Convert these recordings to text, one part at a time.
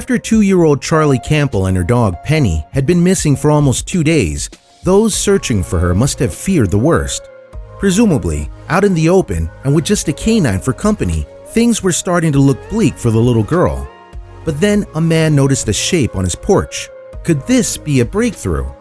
After 2-year-old Charlie Campbell and her dog Penny had been missing for almost 2 days, those searching for her must have feared the worst. Presumably, out in the open and with just a canine for company, things were starting to look bleak for the little girl. But then a man noticed a shape on his porch. Could this be a breakthrough?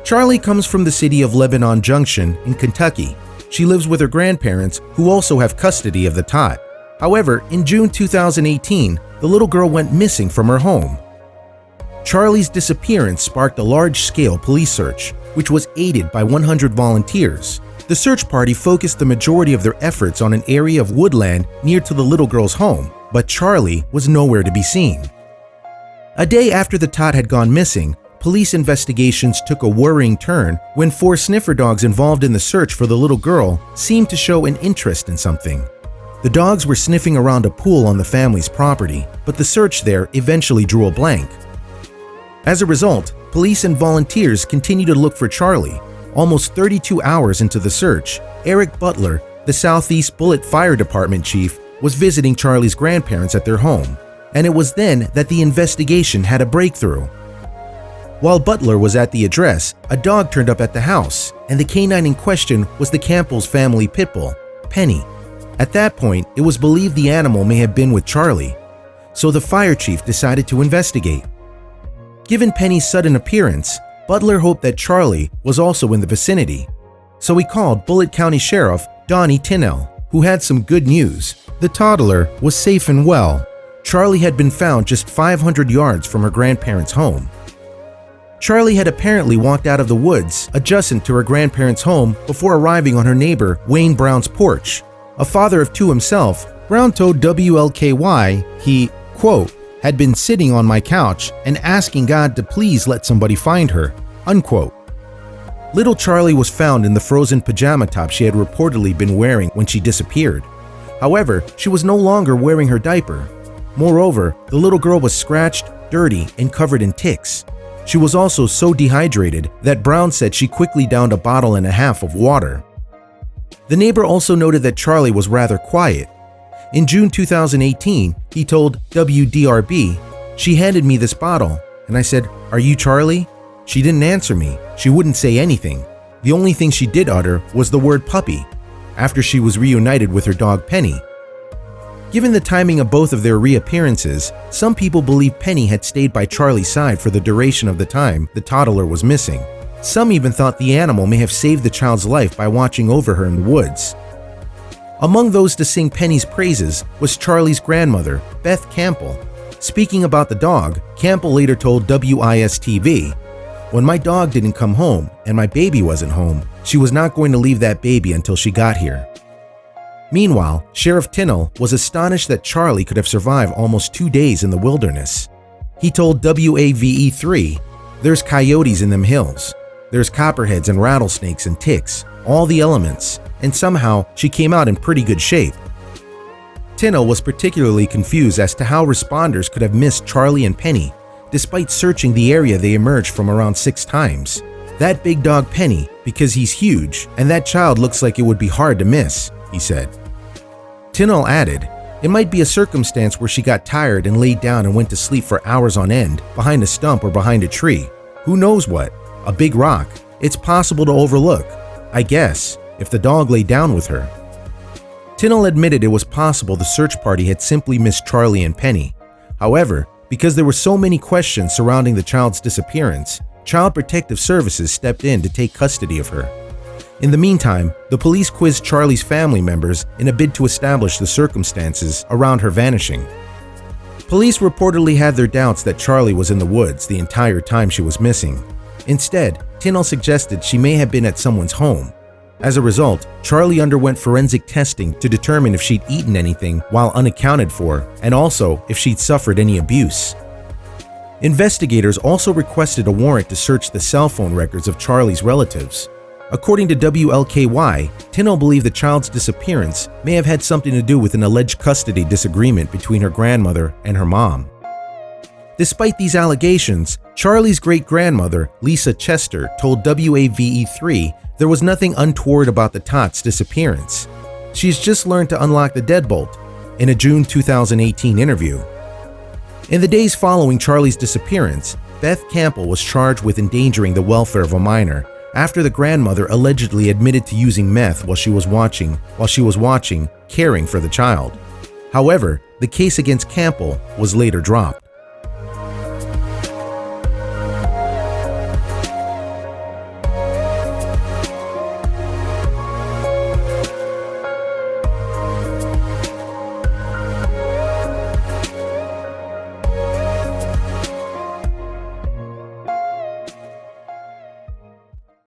Charlie comes from the city of Lebanon Junction in Kentucky. She lives with her grandparents, who also have custody of the tot. However, in June 2018, the little girl went missing from her home. Charlie's disappearance sparked a large-scale police search, which was aided by 100 volunteers. The search party focused the majority of their efforts on an area of woodland near to the little girl's home, but Charlie was nowhere to be seen. A day after the tot had gone missing, police investigations took a worrying turn when 4 sniffer dogs involved in the search for the little girl seemed to show an interest in something. The dogs were sniffing around a pool on the family's property, but the search there eventually drew a blank. As a result, police and volunteers continued to look for Charlie. Almost 32 hours into the search, Eric Butler, the Southeast Bullitt Fire Department chief, was visiting Charlie's grandparents at their home, and it was then that the investigation had a breakthrough. While Butler was at the address, a dog turned up at the house, and the canine in question was the Campbell's family pit bull, Penny. At that point, it was believed the animal may have been with Charlie, so the fire chief decided to investigate. Given Penny's sudden appearance, Butler hoped that Charlie was also in the vicinity, so he called Bullitt County Sheriff Donnie Tinnell, who had some good news. The toddler was safe and well. Charlie had been found just 500 yards from her grandparents' home. Charlie had apparently walked out of the woods adjacent to her grandparents' home before arriving on her neighbor Wayne Brown's porch. A father of 2 himself, Brown told WLKY he, quote, had been sitting on my couch and asking God to please let somebody find her, unquote. Little Charlie was found in the frozen pajama top she had reportedly been wearing when she disappeared. However, she was no longer wearing her diaper. Moreover, the little girl was scratched, dirty, and covered in ticks. She was also so dehydrated that Brown said she quickly downed a bottle and a half of water. The neighbor also noted that Charlie was rather quiet. In June 2018, he told WDRB, "She handed me this bottle, and I said, 'Are you Charlie?' She didn't answer me. She wouldn't say anything. The only thing she did utter was the word puppy," after she was reunited with her dog Penny. Given the timing of both of their reappearances, some people believe Penny had stayed by Charlie's side for the duration of the time the toddler was missing. Some even thought the animal may have saved the child's life by watching over her in the woods. Among those to sing Penny's praises was Charlie's grandmother, Beth Campbell. Speaking about the dog, Campbell later told WIS-TV, "When my dog didn't come home and my baby wasn't home, she was not going to leave that baby until she got here." Meanwhile, Sheriff Tinnell was astonished that Charlie could have survived almost 2 days in the wilderness. He told WAVE-3, "There's coyotes in them hills. There's copperheads and rattlesnakes and ticks, all the elements, and somehow she came out in pretty good shape." Tinnell was particularly confused as to how responders could have missed Charlie and Penny. Despite searching the area, they emerged from around 6 times. "That big dog Penny, because he's huge, and that child looks like it would be hard to miss," he said. Tinnell added, "It might be a circumstance where she got tired and laid down and went to sleep for hours on end, behind a stump or behind a tree. Who knows what? A big rock. It's possible to overlook. I guess, if the dog lay down with her." Tinnell admitted it was possible the search party had simply missed Charlie and Penny. However, because there were so many questions surrounding the child's disappearance, Child Protective Services stepped in to take custody of her. In the meantime, the police quizzed Charlie's family members in a bid to establish the circumstances around her vanishing. Police reportedly had their doubts that Charlie was in the woods the entire time she was missing. Instead, Tinnell suggested she may have been at someone's home. As a result, Charlie underwent forensic testing to determine if she'd eaten anything while unaccounted for, and also if she'd suffered any abuse. Investigators also requested a warrant to search the cell phone records of Charlie's relatives. According to WLKY, Tinnell believed the child's disappearance may have had something to do with an alleged custody disagreement between her grandmother and her mom. Despite these allegations, Charlie's great-grandmother, Lisa Chester, told WAVE-3 there was nothing untoward about the tot's disappearance. She's just learned to unlock the deadbolt, in a June 2018 interview. In the days following Charlie's disappearance, Beth Campbell was charged with endangering the welfare of a minor after the grandmother allegedly admitted to using meth while she was watching, caring for the child. However, the case against Campbell was later dropped.